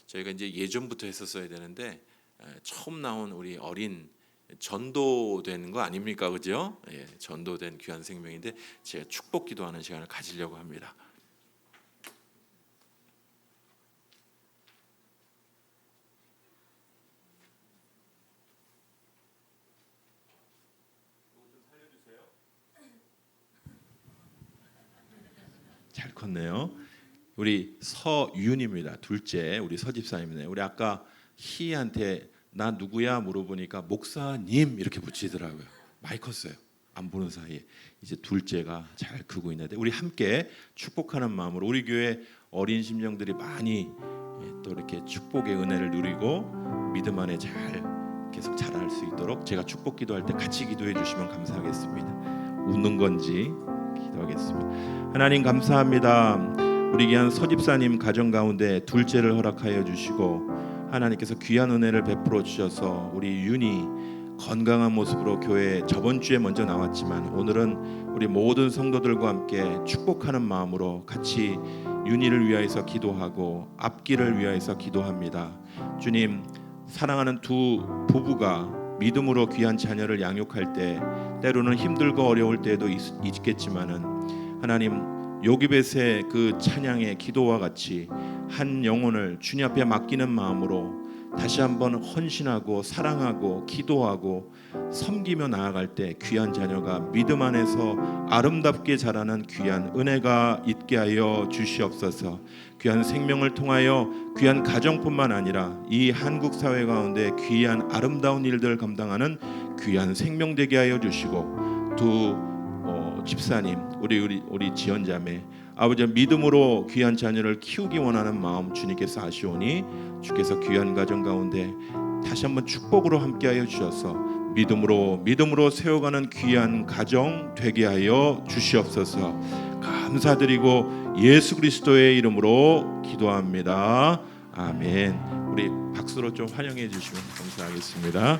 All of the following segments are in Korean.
저희가 이제 예전부터 했었어야 되는데 처음 나온 우리 어린 전도된 거 아닙니까, 그죠? 예, 전도된 귀한 생명인데 제가 축복 기도하는 시간을 가지려고 합니다. 잘 컸네요. 우리 서윤입니다. 둘째 우리 서집사님이네. 우리 아까 희한테 나 누구야 물어보니까 목사님 이렇게 붙이더라고요. 많이 컸어요. 안 보는 사이에 이제 둘째가 잘 크고 있는데 우리 함께 축복하는 마음으로 우리 교회 어린 심령들이 많이 또 이렇게 축복의 은혜를 누리고 믿음 안에 잘 계속 자랄 수 있도록 제가 축복 기도할 때 같이 기도해 주시면 감사하겠습니다. 웃는 건지 기도하겠습니다. 하나님 감사합니다. 우리 귀한 서집사님 가정 가운데 둘째를 허락하여 주시고 하나님께서 귀한 은혜를 베풀어 주셔서 우리 윤이 건강한 모습으로 교회에 저번 주에 먼저 나왔지만 오늘은 우리 모든 성도들과 함께 축복하는 마음으로 같이 윤이를 위하여서 기도하고 앞길을 위하여서 기도합니다. 주님, 사랑하는 두 부부가 믿음으로 귀한 자녀를 양육할 때 때로는 힘들고 어려울 때도 있겠지만은 하나님 요기벳의 그 찬양의 기도와 같이 한 영혼을 주님 앞에 맡기는 마음으로 다시 한번 헌신하고 사랑하고 기도하고 섬기며 나아갈 때 귀한 자녀가 믿음 안에서 아름답게 자라는 귀한 은혜가 있게 하여 주시옵소서. 귀한 생명을 통하여 귀한 가정뿐만 아니라 이 한국 사회 가운데 귀한 아름다운 일들을 감당하는 귀한 생명 되게 하여 주시고 두 집사님 우리 지연자매 아버지 믿음으로 귀한 자녀를 키우기 원하는 마음 주님께서 아시오니 주께서 귀한 가정 가운데 다시 한번 축복으로 함께하여 주셔서 믿음으로 세워가는 귀한 가정 되게 하여 주시옵소서. 감사드리고 예수 그리스도의 이름으로 기도합니다. 아멘. 우리 박수로 좀 환영해 주시면 감사하겠습니다.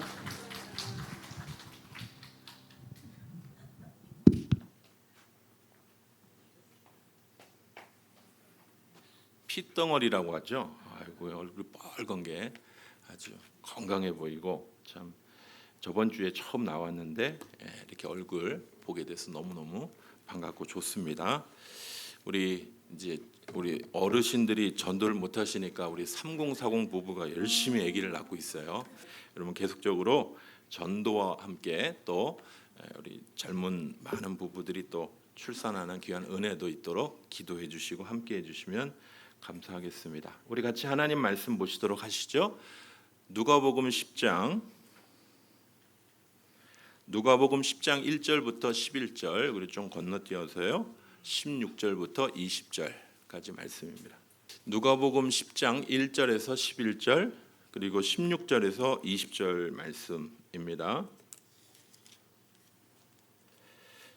핏덩어리라고 하죠. 아이고 얼굴 빨간 게 아주 건강해 보이고 참 저번 주에 처음 나왔는데 이렇게 얼굴 보게 돼서 너무너무 반갑고 좋습니다. 우리 어르신들이 전도를 못 하시니까 우리 3040 부부가 열심히 아기를 낳고 있어요. 여러분 계속적으로 전도와 함께 또 우리 젊은 많은 부부들이 또 출산하는 귀한 은혜도 있도록 기도해 주시고 함께 해 주시면 감사하겠습니다. 우리 같이 하나님 말씀 보시도록 하시죠. 누가복음 10장 1절부터 11절 우리 좀 건너뛰어서요. 16절부터 20절까지 말씀입니다. 누가복음 10장 1절에서 11절 그리고 16절에서 20절 말씀입니다.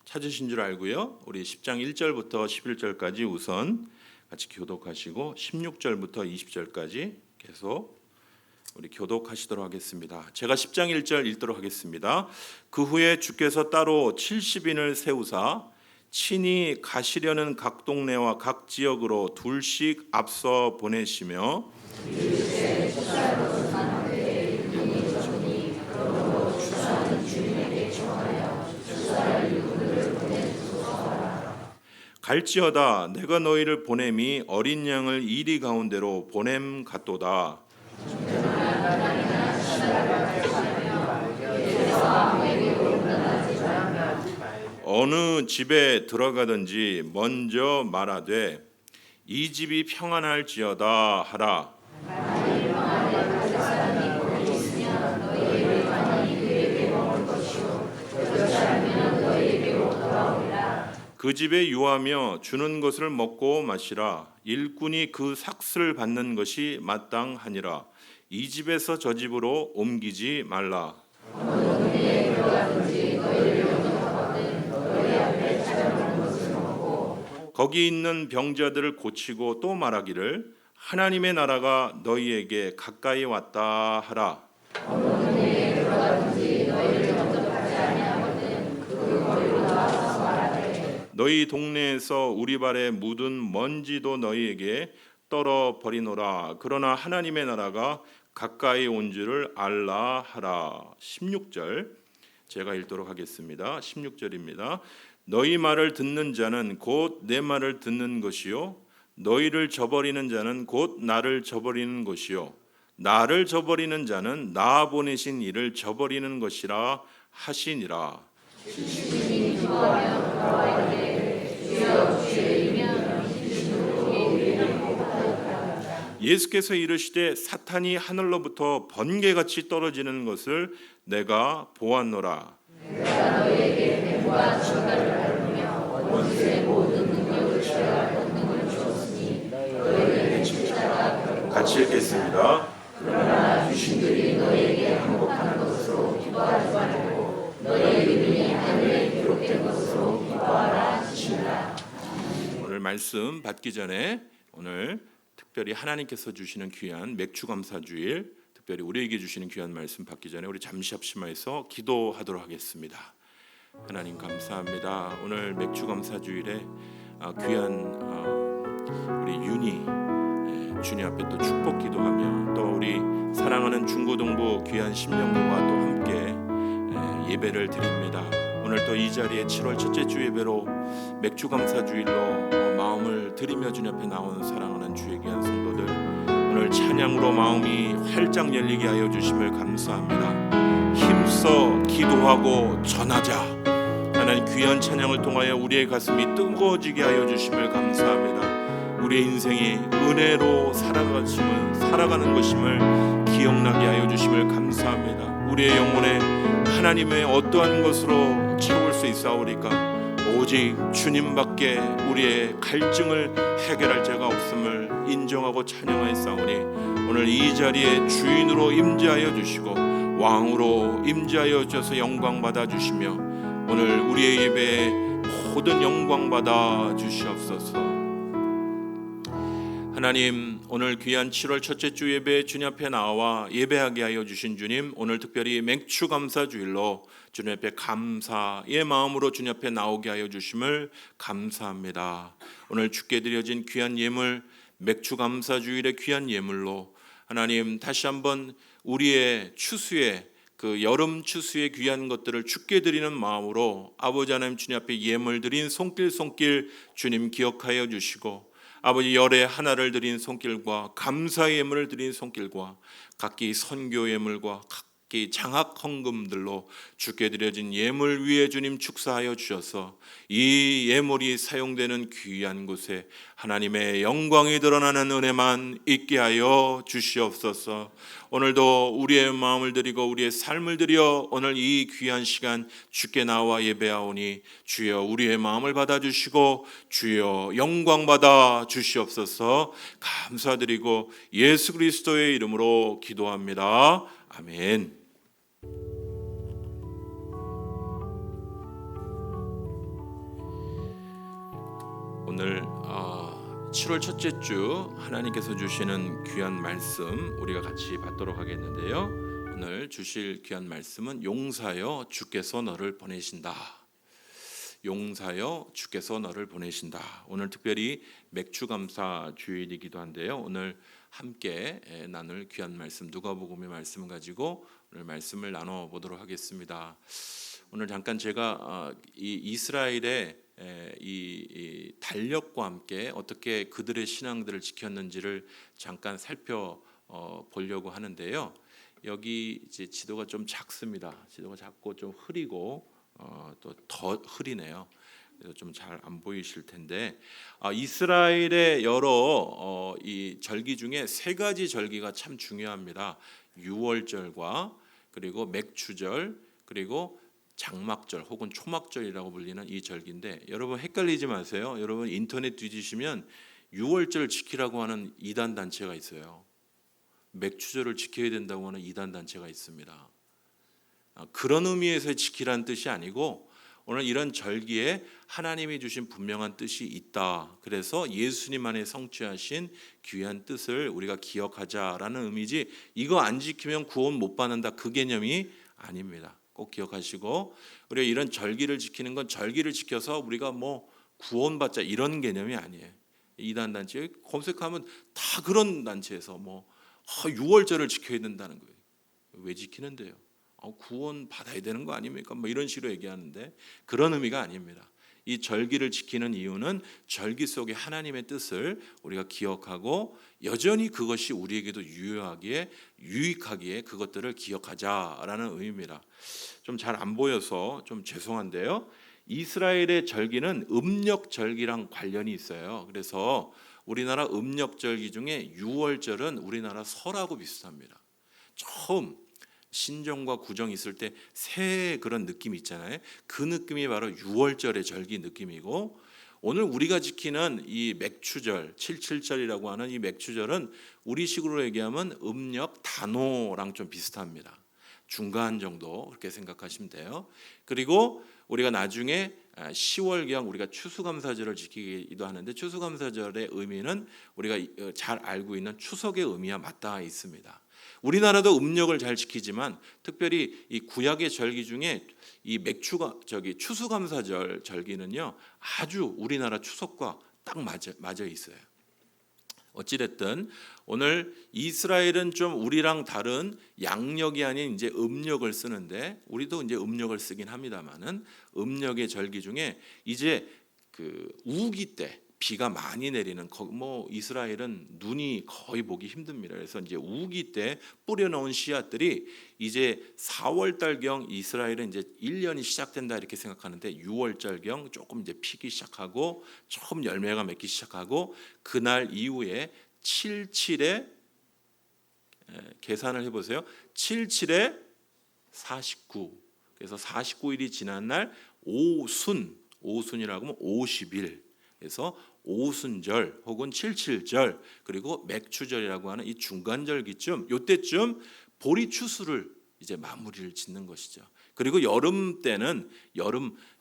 찾으신 줄 알고요. 우리 10장 1절부터 11절까지 우선 같이 교독하시고 16절부터 20절까지 계속 우리 교독하시도록 하겠습니다. 제가 10장 1절 읽도록 하겠습니다. 그 후에 주께서 따로 70인을 세우사 친히 가시려는 각 동네와 각 지역으로 둘씩 앞서 보내시며 갈지어다 내가 너희를 보냄이 어린 양을 이리 가운데로 보냄 같도다. 어느 집에 들어가든지 먼저 말하되 이 집이 평안할지어다 하라. 그 집에 유하며 주는 것을 먹고 마시라. 일꾼이 그 삭슬을 받는 것이 마땅하니라. 이 집에서 저 집으로 옮기지 말라. 거기 있는 병자들을 고치고 또 말하기를 하나님의 나라가 너희에게 가까이 왔다 하라. 너희 동네에서 우리 발에 묻은 먼지도 너희에게 떨어 버리노라. 그러나 하나님의 나라가 가까이 온 줄을 알라 하라. 16절 제가 읽도록 하겠습니다. 16절입니다. 너희 말을 듣는 자는 곧 내 말을 듣는 것이요 너희를 저버리는 자는 곧 나를 저버리는 것이요 나를 저버리는 자는 나 보내신 이를 저버리는 것이라 하시니라. 예수께서 이르시되 사탄이 하늘로부터 번개같이 떨어지는 것을 내가 보았노라. 같이 읽겠습니다. 그러나 귀신들이 너에게 항복하는 것으로 기뻐하지 말고 너의 이름이 하늘에 기록된 것으로 기뻐하라 하시니라. 오늘 말씀 받기 전에 오늘 특별히 하나님께서 주시는 귀한 맥주감사주일, 특별히 우리에게 주시는 귀한 말씀 받기 전에 우리 잠시 합심해서 기도하도록 하겠습니다. 하나님 감사합니다. 오늘 맥주감사주일에 귀한 우리 윤희 주님 앞에 또 축복 기도하며 또 우리 사랑하는 중고등부 귀한 심령들과 또 함께 예배를 드립니다. 오늘 또 이 자리에 7월 첫째 주 예배로 맥주감사주일로 마음을 드리며 주님 앞에 나온 사랑하는 주의 귀한 성도들, 오늘 찬양으로 마음이 활짝 열리게 하여 주심을 감사합니다. 힘써 기도하고 전하자. 하나님 귀한 찬양을 통하여 우리의 가슴이 뜨거워지게 하여 주심을 감사합니다. 우리의 인생이 은혜로 살아가는 것임을 기억나게 하여 주심을 감사합니다. 우리의 영혼에 하나님의 어떠한 것으로 채울 수 있사오리까? 오직 주님밖에 우리의 갈증을 해결할 자가 없음을 인정하고 찬양하였사오니 오늘 이 자리에 주인으로 임재하여 주시고 왕으로 임재하여 주셔서 영광 받아 주시며 오늘 우리의 예배에 모든 영광 받아 주시옵소서. 하나님, 오늘 귀한 7월 첫째 주 예배 주님 앞에 나와 예배하게 하여 주신 주님, 오늘 특별히 맥주감사주일로 주님 앞에 감사의 마음으로 주님 앞에 나오게 하여 주심을 감사합니다. 오늘 주께 드려진 귀한 예물, 맥주감사주일의 귀한 예물로 하나님 다시 한번 우리의 추수의 그 여름 추수의 귀한 것들을 주께 드리는 마음으로 아버지 하나님 주님 앞에 예물 드린 손길 주님 기억하여 주시고 아버지 열의 하나를 드린 손길과 감사의 예물을 드린 손길과 각기 선교 예물과 각기 장학 헌금들로 주께 드려진 예물 위에 주님 축사하여 주셔서 이 예물이 사용되는 귀한 곳에 하나님의 영광이 드러나는 은혜만 있게 하여 주시옵소서. 오늘도 우리의 마음을 드리고 우리의 삶을 드려 오늘 이 귀한 시간 주께 나와 예배하오니 주여 우리의 마음을 받아주시고 주여 영광 받아 주시옵소서. 감사드리고 예수 그리스도의 이름으로 기도합니다. 아멘. 오늘 7월 첫째 주 하나님께서 주시는 귀한 말씀 우리가 같이 받도록 하겠는데요. 오늘 주실 귀한 말씀은 용사여 주께서 너를 보내신다. 용사여 주께서 너를 보내신다. 오늘 특별히 맥주감사 주일이기도 한데요. 오늘 함께 나눌 귀한 말씀 누가복음의 말씀을 가지고 오늘 말씀을 나눠 보도록 하겠습니다. 오늘 잠깐 제가 이 이스라엘의 이 달력과 함께 어떻게 그들의 신앙들을 지켰는지를 잠깐 살펴 보려고 하는데요. 여기 이제 지도가 좀 작습니다. 지도가 작고 좀 흐리고 또 더 흐리네요. 그래서 좀 잘 안 보이실 텐데 이스라엘의 여러 이 절기 중에 세 가지 절기가 참 중요합니다. 유월절과 그리고 맥추절 그리고 장막절 혹은 초막절이라고 불리는 이 절기인데 여러분 헷갈리지 마세요. 여러분 인터넷 뒤지시면 유월절 지키라고 하는 이단 단체가 있어요. 맥추절을 지켜야 된다고 하는 이단 단체가 있습니다. 그런 의미에서 지키라는 뜻이 아니고 오늘 이런 절기에 하나님이 주신 분명한 뜻이 있다. 그래서 예수님 안에 성취하신 귀한 뜻을 우리가 기억하자라는 의미지 이거 안 지키면 구원 못 받는다 그 개념이 아닙니다. 꼭 기억하시고 우리가 이런 절기를 지키는 건 절기를 지켜서 우리가 뭐 구원받자 이런 개념이 아니에요. 이단 단체 검색하면 다 그런 단체에서 뭐 유월절을 지켜야 된다는 거예요. 왜 지키는데요? 구원 받아야 되는 거 아닙니까? 뭐 이런 식으로 얘기하는데 그런 의미가 아닙니다. 이 절기를 지키는 이유는 절기 속에 하나님의 뜻을 우리가 기억하고 여전히 그것이 우리에게도 유익하기에 그것들을 기억하자라는 의미입니다. 좀 잘 안 보여서 좀 죄송한데요. 이스라엘의 절기는 음력 절기랑 관련이 있어요. 그래서 우리나라 음력 절기 중에 유월절은 우리나라 설하고 비슷합니다. 처음 신정과 구정이 있을 때 새 그런 느낌이 있잖아요. 그 느낌이 바로 유월절의 절기 느낌이고, 오늘 우리가 지키는 이 맥추절, 칠칠절이라고 하는 이 맥추절은 우리식으로 얘기하면 음력 단오랑 좀 비슷합니다. 중간 정도 그렇게 생각하시면 돼요. 그리고 우리가 나중에 10월경 우리가 추수감사절을 지키기도 하는데, 추수감사절의 의미는 우리가 잘 알고 있는 추석의 의미와 맞닿아 있습니다. 우리나라도 음력을 잘 지키지만 특별히 이 구약의 절기 중에 이 추수감사절 절기는요 아주 우리나라 추석과 딱 맞아 있어요. 어찌됐든 오늘 이스라엘은 좀 우리랑 다른 양력이 아닌 이제 음력을 쓰는데, 우리도 이제 음력을 쓰긴 합니다만은 음력의 절기 중에 이제 그 우기 때 비가 많이 내리는 뭐 이스라엘은 눈이 거의 보기 힘듭니다. 그래서 이제 우기 때 뿌려놓은 씨앗들이 이제 4월달경 이스라엘은 이제 1년이 시작된다 이렇게 생각하는데, 6월달경 조금 이제 피기 시작하고 처음 열매가 맺기 시작하고, 그날 이후에 77에 계산을 해보세요. 77에 49. 그래서 49일이 지난 날 오순이라고 하면 50일. 그래서 오순절 혹은 칠칠절 그리고 맥추절이라고 하는 이 중간절기쯤, 요때쯤 보리추수를 이제 마무리를 짓는 것이죠. 그리고 여름 때는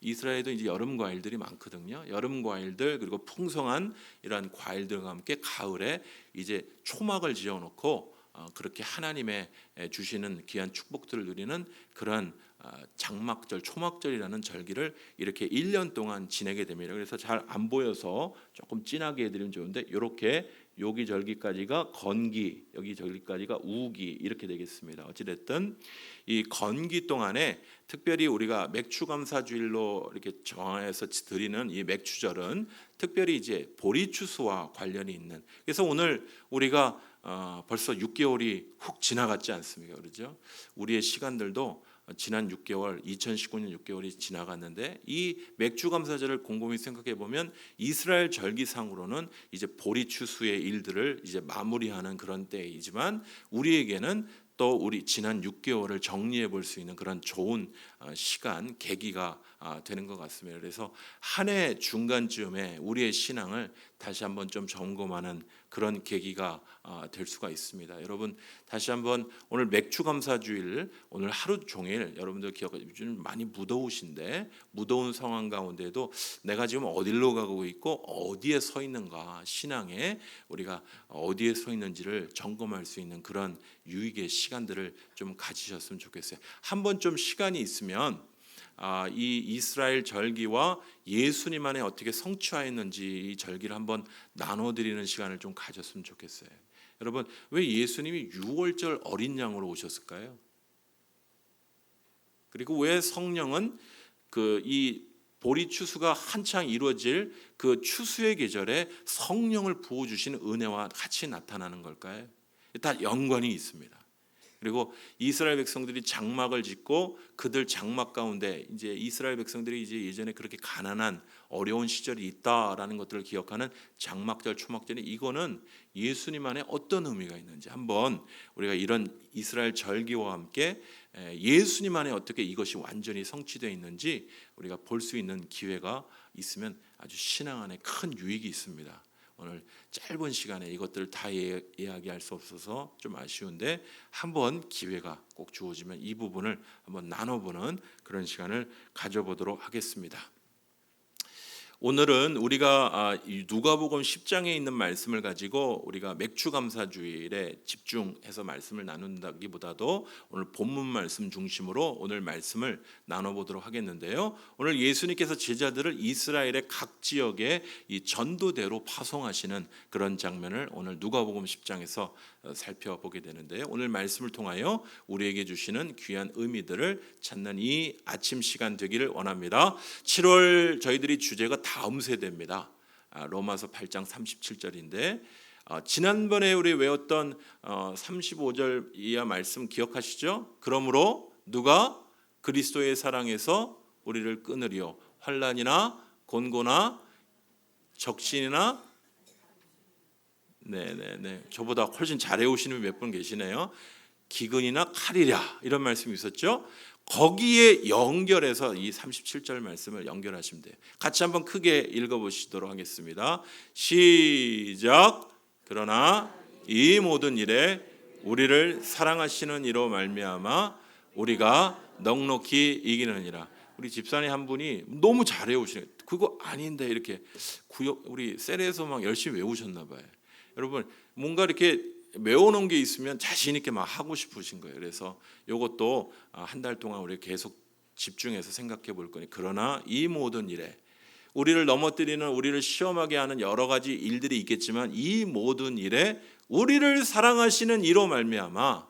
이스라엘도 이제 여름 과일들이 많거든요. 여름 과일들 그리고 풍성한 이러한 과일들과 함께 가을에 이제 초막을 지어놓고 그렇게 하나님의 주시는 귀한 축복들을 누리는 그러한 장막절, 초막절이라는 절기를 이렇게 1년 동안 지내게 됩니다. 그래서 잘 안 보여서 조금 진하게 해드리면 좋은데, 이렇게 여기 절기까지가 건기, 여기 절기까지가 우기 이렇게 되겠습니다. 어찌됐든 이 건기 동안에 특별히 우리가 맥추감사주일로 이렇게 정해서 드리는 이 맥추절은 특별히 이제 보리추수와 관련이 있는, 그래서 오늘 우리가 벌써 6개월이 훅 지나갔지 않습니까? 그렇죠? 우리의 시간들도 지난 6개월, 2019년 6개월이 지나갔는데, 이 맥추감사절을 곰곰이 생각해 보면 이스라엘 절기상으로는 이제 보리추수의 일들을 이제 마무리하는 그런 때이지만, 우리에게는 또 우리 지난 6개월을 정리해 볼 수 있는 그런 좋은 시간, 계기가 되는 것 같습니다. 그래서 한 해 중간쯤에 우리의 신앙을 다시 한번 좀 점검하는 그런 계기가 될 수가 있습니다. 여러분 다시 한번 오늘 맥추감사주일, 오늘 하루 종일 여러분들 기억하시죠? 요즘 많이 무더우신데, 무더운 상황 가운데도 내가 지금 어디로 가고 있고 어디에 서 있는가, 신앙에 우리가 어디에 서 있는지를 점검할 수 있는 그런 유익의 시간들을 좀 가지셨으면 좋겠어요. 한번 좀 시간이 있으면 이 이스라엘 절기와 예수님 안에 어떻게 성취하였는지 이 절기를 한번 나눠드리는 시간을 좀 가졌으면 좋겠어요. 여러분 왜 예수님이 6월절 어린 양으로 오셨을까요? 그리고 왜 성령은 이 보리 추수가 한창 이루어질 그 추수의 계절에 성령을 부어 주시는 은혜와 같이 나타나는 걸까요? 다 연관이 있습니다. 그리고 이스라엘 백성들이 장막을 짓고 그들 장막 가운데 이제 이스라엘 백성들이 이제 예전에 그렇게 가난한 어려운 시절이 있다라는 것들을 기억하는 장막절, 초막절이, 이거는 예수님 안에 어떤 의미가 있는지 한번 우리가 이런 이스라엘 절기와 함께 예수님 안에 어떻게 이것이 완전히 성취되어 있는지 우리가 볼 수 있는 기회가 있으면 아주 신앙 안에 큰 유익이 있습니다. 오늘 짧은 시간에 이것들을 다 이야기할 수 없어서 좀 아쉬운데, 한번 기회가 꼭 주어지면 이 부분을 한번 나눠보는 그런 시간을 가져보도록 하겠습니다. 오늘은 우리가 이 누가복음 10장에 있는 말씀을 가지고 우리가 맥추감사주일에 집중해서 말씀을 나눈다기보다도 오늘 본문 말씀 중심으로 오늘 말씀을 나눠보도록 하겠는데요. 오늘 예수님께서 제자들을 이스라엘의 각 지역에 이 전도대로 파송하시는 그런 장면을 오늘 누가복음 10장에서 살펴보게 되는데요. 오늘 말씀을 통하여 우리에게 주시는 귀한 의미들을 찾는 이 아침 시간 되기를 원합니다. 7월 저희들이 주제가 다음 세대입니다. 로마서 8장 37절인데 지난번에 우리 외웠던 35절 이하 말씀 기억하시죠? 그러므로 누가 그리스도의 사랑에서 우리를 끊으리요 환난이나 곤고나 적신이나 네네네 저보다 훨씬 잘해 오시는 몇 분 계시네요. 기근이나 칼이랴 이런 말씀이 있었죠. 거기에 연결해서 이 37절 말씀을 연결하시면 돼요. 같이 한번 크게 읽어보시도록 하겠습니다. 시작. 그러나 이 모든 일에 우리를 사랑하시는 이로 말미암아 우리가 넉넉히 이기느니라. 우리 집사님 한 분이 너무 잘해 오시네요. 그거 아닌데 이렇게 우리 셀에서 막 열심히 외우셨나 봐요. 여러분 뭔가 이렇게 외워놓은 게 있으면 자신 있게 막 하고 싶으신 거예요. 그래서 이것도 한 달 동안 우리 계속 집중해서 생각해 볼 거니. 그러나 이 모든 일에 우리를 넘어뜨리는 우리를 시험하게 하는 여러 가지 일들이 있겠지만 이 모든 일에 우리를 사랑하시는 이로 말미암아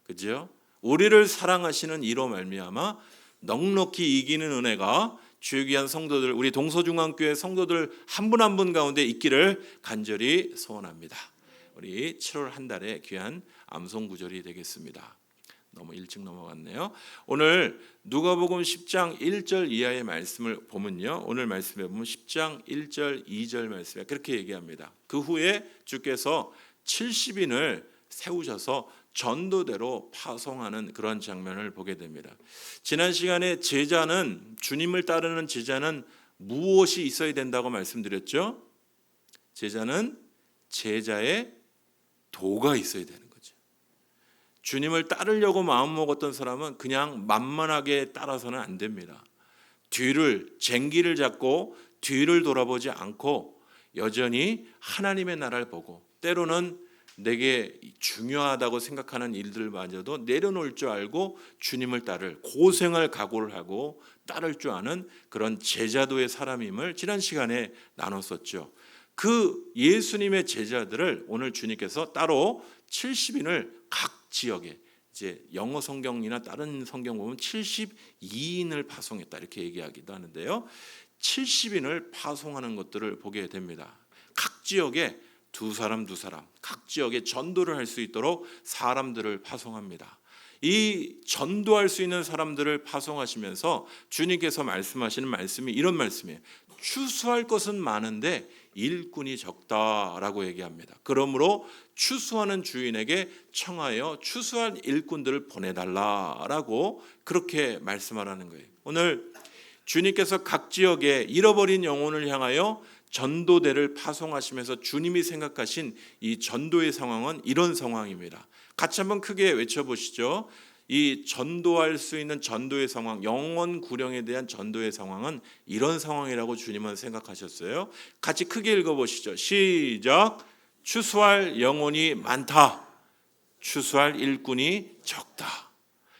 그죠? 우리를 사랑하시는 이로 말미암아 넉넉히 이기는 은혜가 주의 귀한 성도들 우리 동서중앙교회 성도들 한 분 한 분 가운데 있기를 간절히 소원합니다. 우리 7월 한 달에 귀한 암송 구절이 되겠습니다. 너무 일찍 넘어갔네요. 오늘 누가복음 10장 1절 이하의 말씀을 보면요. 오늘 말씀에 보면 10장 1절 2절 말씀에 그렇게 얘기합니다. 그 후에 주께서 70인을 세우셔서 전도대로 파송하는 그런 장면을 보게 됩니다. 지난 시간에 주님을 따르는 제자는 무엇이 있어야 된다고 말씀드렸죠? 제자는 제자의 도가 있어야 되는 거죠. 주님을 따르려고 마음먹었던 사람은 그냥 만만하게 따라서는 안 됩니다. 쟁기를 잡고 뒤를 돌아보지 않고 여전히 하나님의 나라를 보고 때로는 내게 중요하다고 생각하는 일들마저도 내려놓을 줄 알고 주님을 따를 고생할 각오를 하고 따를 줄 아는 그런 제자도의 사람임을 지난 시간에 나눴었죠. 그 예수님의 제자들을 오늘 주님께서 따로 70인을 각 지역에 이제 영어 성경이나 다른 성경 보면 72인을 파송했다 이렇게 얘기하기도 하는데요. 70인을 파송하는 것들을 보게 됩니다. 각 지역에 두 사람 각 지역에 전도를 할 수 있도록 사람들을 파송합니다. 이 전도할 수 있는 사람들을 파송하시면서 주님께서 말씀하시는 말씀이 이런 말씀이에요. 추수할 것은 많은데 일꾼이 적다라고 얘기합니다. 그러므로 추수하는 주인에게 청하여 추수할 일꾼들을 보내달라라고 그렇게 말씀하라는 거예요. 오늘 주님께서 각 지역에 잃어버린 영혼을 향하여 전도대를 파송하시면서 주님이 생각하신 이 전도의 상황은 이런 상황입니다. 같이 한번 크게 외쳐보시죠. 이 전도할 수 있는 전도의 상황, 영원 구령에 대한 전도의 상황은 이런 상황이라고 주님은 생각하셨어요. 같이 크게 읽어보시죠. 시작. 추수할 영혼이 많다. 추수할 일꾼이 적다.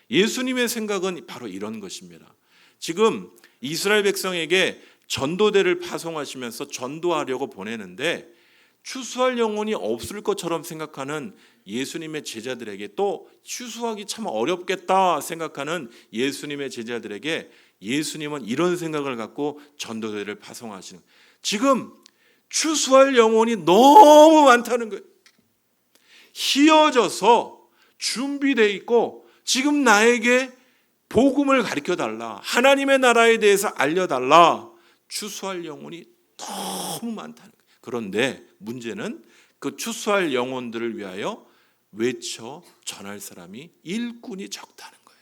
예수님의 생각은 바로 이런 것입니다. 지금 이스라엘 백성에게 전도대를 파송하시면서 전도하려고 보내는데 추수할 영혼이 없을 것처럼 생각하는 예수님의 제자들에게 또 추수하기 참 어렵겠다 생각하는 예수님의 제자들에게 예수님은 이런 생각을 갖고 전도대를 파송하시는 거예요. 지금 추수할 영혼이 너무 많다는 거예요. 휘어져서 준비되어 있고 지금 나에게 복음을 가르쳐달라. 하나님의 나라에 대해서 알려달라. 추수할 영혼이 너무 많다는 거예요. 그런데 문제는 그 추수할 영혼들을 위하여 외쳐 전할 사람이 일꾼이 적다는 거예요.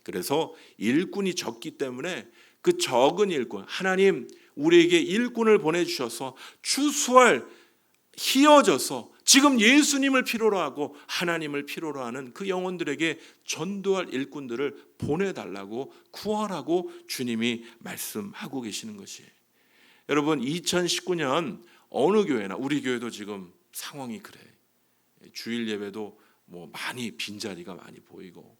그래서 일꾼이 적기 때문에 그 적은 일꾼, 하나님 우리에게 일꾼을 보내주셔서 추수할 휘어져서 지금 예수님을 필요로 하고 하나님을 필요로 하는 그 영혼들에게 전도할 일꾼들을 보내달라고 구하라고 주님이 말씀하고 계시는 것이에요. 여러분 2019년 어느 교회나 우리 교회도 지금 상황이 그래. 주일 예배도 뭐 많이 빈자리가 많이 보이고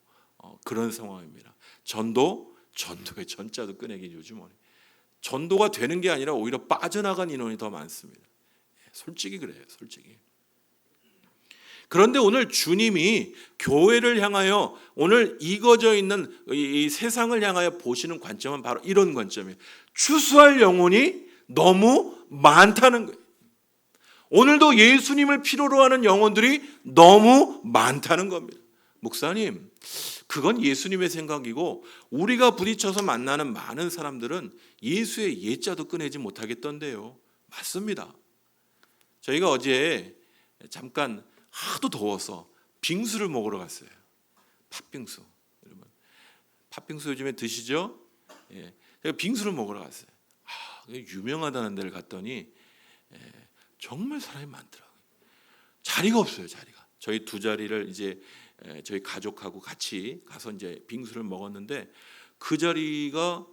그런 상황입니다. 전도의 전자도 꺼내기 요즘 어려. 전도가 되는 게 아니라 오히려 빠져나간 인원이 더 많습니다. 솔직히 그래요, 솔직히. 그런데 오늘 주님이 교회를 향하여 오늘 익어져 있는 이 세상을 향하여 보시는 관점은 바로 이런 관점이에요. 추수할 영혼이 너무 많다는 거예요. 오늘도 예수님을 필요로 하는 영혼들이 너무 많다는 겁니다. 목사님, 그건 예수님의 생각이고 우리가 부딪혀서 만나는 많은 사람들은 예수의 예자도 꺼내지 못하겠던데요. 맞습니다. 저희가 어제 잠깐 하도 더워서 빙수를 먹으러 갔어요. 팥빙수. 여러분, 팥빙수 요즘에 드시죠? 예, 제가 빙수를 먹으러 갔어요. 유명하다는 데를 갔더니 정말 사람이 많더라고요. 자리가 없어요, 자리가. 저희 두 자리를 이제 저희 가족하고 같이 가서 이제 빙수를 먹었는데 그 자리가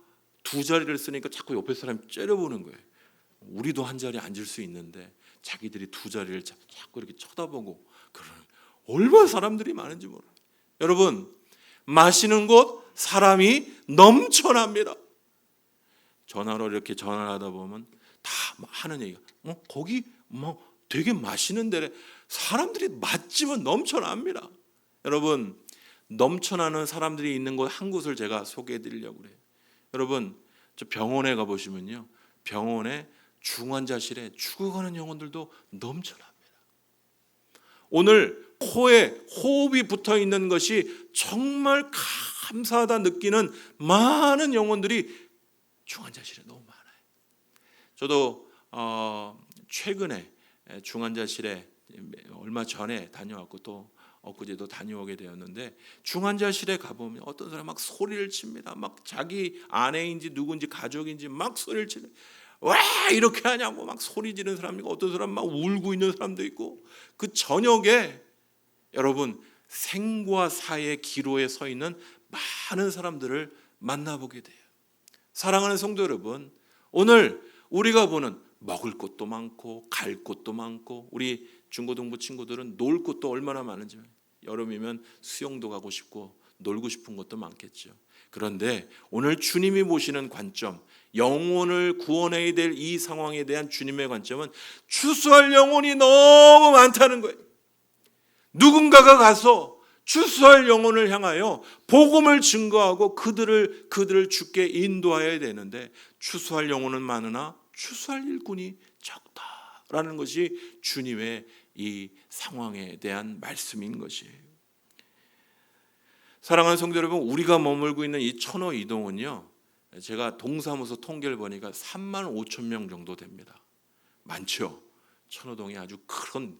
두 자리를 쓰니까 자꾸 옆에 사람이 째려보는 거예요. 우리도 한 자리에 앉을 수 있는데 자기들이 두 자리를 자꾸 이렇게 쳐다보고 그러는, 얼마나 사람들이 많은지 몰라요. 여러분, 마시는 곳 사람이 넘쳐납니다. 전화로 이렇게 전화를 하다 보면 다 하는 얘기가 거기 뭐 되게 맛있는 데래. 사람들이 맛집은 넘쳐납니다. 여러분, 넘쳐나는 사람들이 있는 곳 한 곳을 제가 소개해 드리려고 그래요. 여러분, 저 병원에 가 보시면요, 병원에 중환자실에 죽어가는 영혼들도 넘쳐납니다. 오늘 코에 호흡이 붙어 있는 것이 정말 감사하다 느끼는 많은 영혼들이 중환자실에 너무 많아요. 저도 최근에 중환자실에 얼마 전에 다녀왔고 또 엊그제도 다녀오게 되었는데, 중환자실에 가보면 어떤 사람 막 소리를 칩니다. 막 자기 아내인지 누군지 가족인지 막 소리를 치는, 와 이렇게 하냐고 막 소리 지르는 사람이 있고, 어떤 사람 막 울고 있는 사람도 있고. 그 저녁에 여러분, 생과 사의 기로에 서 있는 많은 사람들을 만나보게 돼요. 사랑하는 성도 여러분, 오늘 우리가 보는 먹을 곳도 많고 갈 곳도 많고, 우리 중고등부 친구들은 놀 곳도 얼마나 많은지, 여름이면 수영도 가고 싶고 놀고 싶은 것도 많겠죠. 그런데 오늘 주님이 보시는 관점, 영혼을 구원해야 될 이 상황에 대한 주님의 관점은 추수할 영혼이 너무 많다는 거예요. 누군가가 가서 추수할 영혼을 향하여 복음을 증거하고 그들을 주께 인도해야 되는데, 추수할 영혼은 많으나 추수할 일꾼이 적다라는 것이 주님의 이 상황에 대한 말씀인 것이에요. 사랑하는 성도 여러분, 우리가 머물고 있는 이 천호 이동은요, 제가 동사무소 통계를 보니까 3만 5천 명 정도 됩니다. 많죠. 천호동이 아주 큰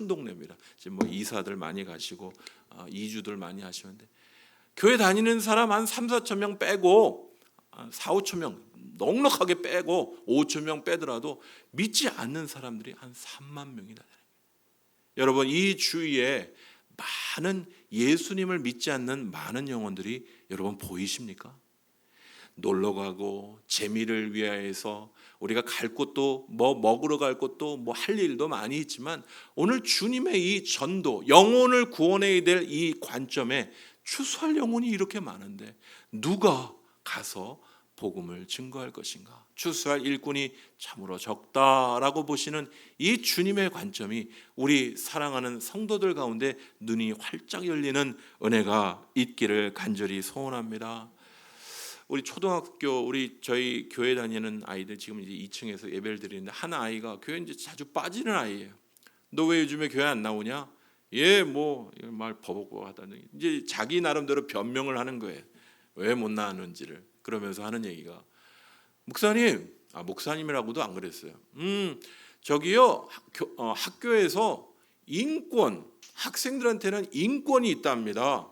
동네입니다. 지금 뭐 이사들 많이 가시고 이주들 많이 하시는데, 교회 다니는 사람 한 3, 4천 명 빼고 4, 5천 명 넉넉하게 빼고 5천 명 빼더라도 믿지 않는 사람들이 한 3만 명이나 돼요. 여러분, 이 주위에 많은 예수님을 믿지 않는 많은 영혼들이 여러분 보이십니까? 놀러 가고 재미를 위하여서 우리가 갈 곳도 뭐 먹으러 갈 곳도 뭐 할 일도 많이 있지만, 오늘 주님의 이 전도, 영혼을 구원해야 될 이 관점에 추수할 영혼이 이렇게 많은데 누가 가서 복음을 증거할 것인가? 추수할 일꾼이 참으로 적다라고 보시는 이 주님의 관점이 우리 사랑하는 성도들 가운데 눈이 활짝 열리는 은혜가 있기를 간절히 소원합니다. 우리 초등학교, 저희 교회 다니는 아이들 지금 이제 2층에서 예배를 드리는데, 한 아이가 교회 이제 자주 빠지는 아이예요. 너 왜 요즘에 교회 안 나오냐? 뭐 말 버벅버벅하다니, 이제 자기 나름대로 변명을 하는 거예요. 왜 못 나왔는지를. 그러면서 하는 얘기가, 목사님이라고도 안 그랬어요. 저기요, 학교에서 학생들한테는 인권이 있답니다.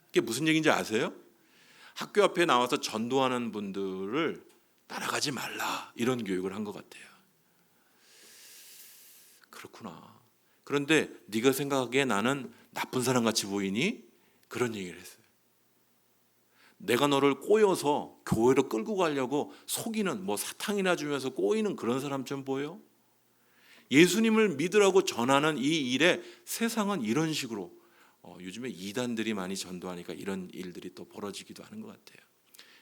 그게 무슨 얘기인지 아세요? 학교 앞에 나와서 전도하는 분들을 따라가지 말라, 이런 교육을 한 것 같아요. 그렇구나. 그런데 네가 생각하기에 나는 나쁜 사람 같이 보이니? 그런 얘기를 했어요. 내가 너를 꼬여서 교회로 끌고 가려고 속이는 사탕이나 주면서 꼬이는 그런 사람처럼 보여? 예수님을 믿으라고 전하는 이 일에 세상은 이런 식으로 요즘에 이단들이 많이 전도하니까 이런 일들이 또 벌어지기도 하는 것 같아요.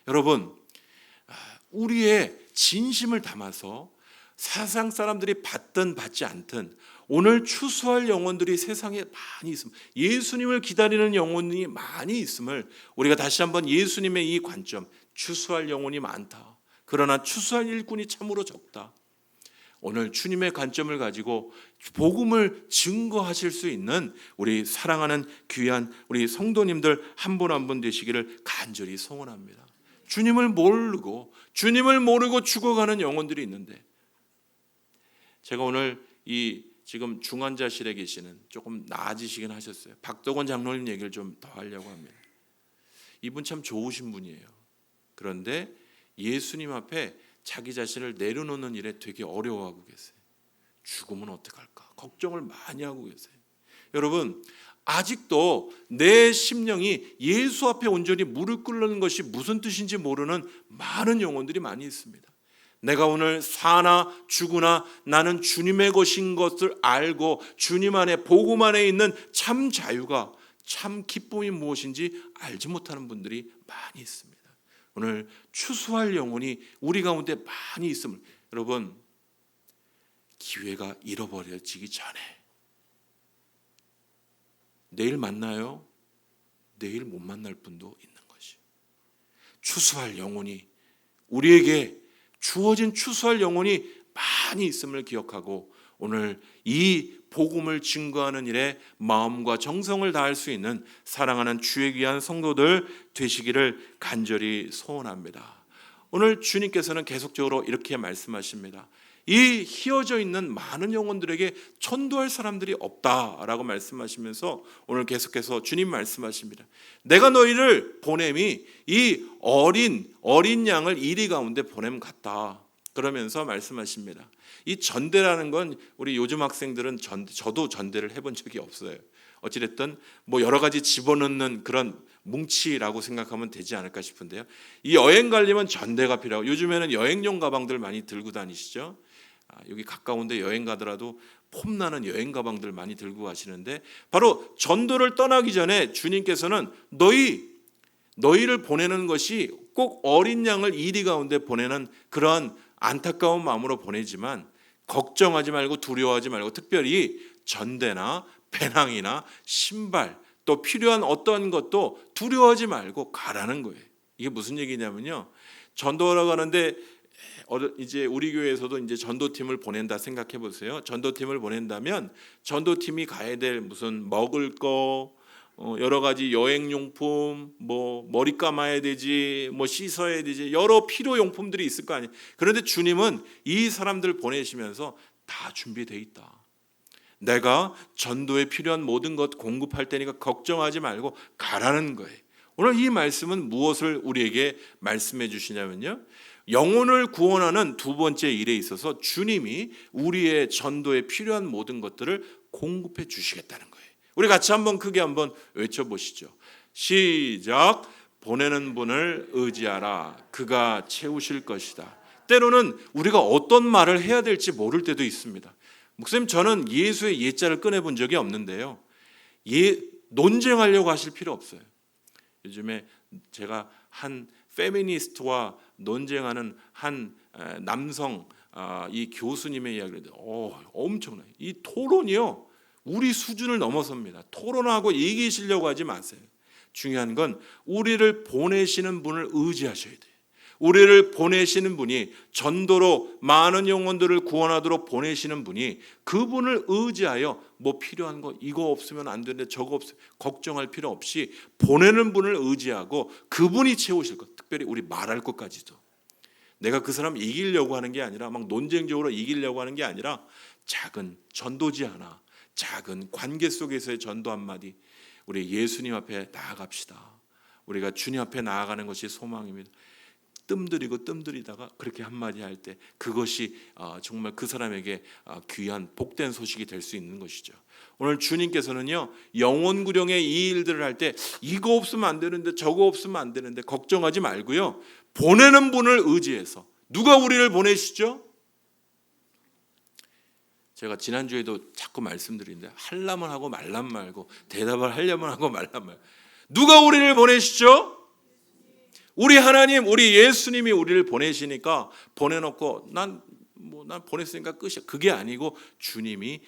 여러분, 우리의 진심을 담아서 세상 사람들이 받든 받지 않든 오늘 추수할 영혼들이 세상에 많이 있음, 예수님을 기다리는 영혼이 많이 있음을 우리가 다시 한번 예수님의 이 관점, 추수할 영혼이 많다, 그러나 추수할 일꾼이 참으로 적다, 오늘 주님의 관점을 가지고 복음을 증거하실 수 있는 우리 사랑하는 귀한 우리 성도님들 한 분 한 분 되시기를 간절히 소원합니다. 주님을 모르고 죽어가는 영혼들이 있는데, 제가 오늘 이 지금 중환자실에 계시는, 조금 나아지시긴 하셨어요, 박덕원 장로님 얘기를 좀 더 하려고 합니다. 이분 참 좋으신 분이에요. 그런데 예수님 앞에 자기 자신을 내려놓는 일에 되게 어려워하고 계세요. 죽으면 어떡할까 걱정을 많이 하고 계세요. 여러분, 아직도 내 심령이 예수 앞에 온전히 무릎 꿇는 것이 무슨 뜻인지 모르는 많은 영혼들이 많이 있습니다. 내가 오늘 사나 죽으나 나는 주님의 것인 것을 알고 주님 안에, 복음 안에 있는 참 자유가, 참 기쁨이 무엇인지 알지 못하는 분들이 많이 있습니다. 오늘 추수할 영혼이 우리 가운데 많이 있음을, 여러분, 기회가 잃어버려지기 전에, 내일 만나요? 내일 못 만날 분도 있는 것이, 추수할 영혼이, 우리에게 주어진 추수할 영혼이 많이 있음을 기억하고 오늘 이 복음을 증거하는 일에 마음과 정성을 다할 수 있는 사랑하는 주의 귀한 성도들 되시기를 간절히 소원합니다. 오늘 주님께서는 계속적으로 이렇게 말씀하십니다. 이 휘어져 있는 많은 영혼들에게 전도할 사람들이 없다라고 말씀하시면서 오늘 계속해서 주님 말씀하십니다. 내가 너희를 보냄이 이 어린 양을 이리 가운데 보냄 같다. 그러면서 말씀하십니다. 이 전대라는 건 우리 요즘 학생들은 저도 전대를 해본 적이 없어요. 어찌됐든 여러 가지 집어넣는 그런 뭉치라고 생각하면 되지 않을까 싶은데요. 이 여행 가려면 전대가 필요하고, 요즘에는 여행용 가방들 많이 들고 다니시죠. 여기 가까운데 여행 가더라도 폼나는 여행 가방들 많이 들고 가시는데, 바로 전도를 떠나기 전에 주님께서는 너희를 보내는 것이 꼭 어린 양을 이리 가운데 보내는 그런 안타까운 마음으로 보내지만 걱정하지 말고 두려워하지 말고, 특별히 전대나 배낭이나 신발, 또 필요한 어떤 것도 두려워하지 말고 가라는 거예요. 이게 무슨 얘기냐면요, 전도하러 가는데 이제 우리 교회에서도 이제 전도팀을 보낸다 생각해 보세요. 전도팀을 보낸다면 전도팀이 가야 될 무슨 먹을 거, 여러 가지 여행용품, 머리 감아야 되지, 씻어야 되지, 여러 필요용품들이 있을 거 아니에요. 그런데 주님은 이 사람들 보내시면서 다 준비되어 있다. 내가 전도에 필요한 모든 것 공급할 테니까 걱정하지 말고 가라는 거예요. 오늘 이 말씀은 무엇을 우리에게 말씀해 주시냐면요, 영혼을 구원하는 두 번째 일에 있어서 주님이 우리의 전도에 필요한 모든 것들을 공급해 주시겠다는 거예요. 우리 같이 한번 크게 한번 외쳐보시죠. 시작. 보내는 분을 의지하라. 그가 채우실 것이다. 때로는 우리가 어떤 말을 해야 될지 모를 때도 있습니다. 목사님, 저는 예수의 예자를 꺼내본 적이 없는데요, 논쟁하려고 하실 필요 없어요. 요즘에 제가 한 페미니스트와 논쟁하는 한 남성 이 교수님의 이야기를 엄청나요. 이 토론이요, 우리 수준을 넘어섭니다. 토론하고 얘기하시려고 하지 마세요. 중요한 건 우리를 보내시는 분을 의지하셔야 돼요. 우리를 보내시는 분이, 전도로 많은 영혼들을 구원하도록 보내시는 분이, 그분을 의지하여 필요한 거 이거 없으면 안 되는데 저거 없으면 걱정할 필요 없이 보내는 분을 의지하고 그분이 채우실 것, 특별히 우리 말할 것까지도. 내가 그 사람 이기려고 하는 게 아니라, 막 논쟁적으로 이기려고 하는 게 아니라, 작은 전도지 하나, 작은 관계 속에서의 전도 한마디, 우리 예수님 앞에 나아갑시다. 우리가 주님 앞에 나아가는 것이 소망입니다. 뜸들이다가 그렇게 한마디 할 때 그것이 정말 그 사람에게 귀한 복된 소식이 될 수 있는 것이죠. 오늘 주님께서는요, 영혼구령의 이 일들을 할 때 이거 없으면 안 되는데 저거 없으면 안 되는데 걱정하지 말고요, 보내는 분을 의지해서. 누가 우리를 보내시죠? 제가 지난주에도 자꾸 말씀드리는데 하려면 하고 말란 말고, 대답을 하려면 하고 말란 말. 누가 우리를 보내시죠? 우리 하나님, 우리 예수님이 우리를 보내시니까 보내놓고 난 보냈으니까 끝이야, 그게 아니고 주님이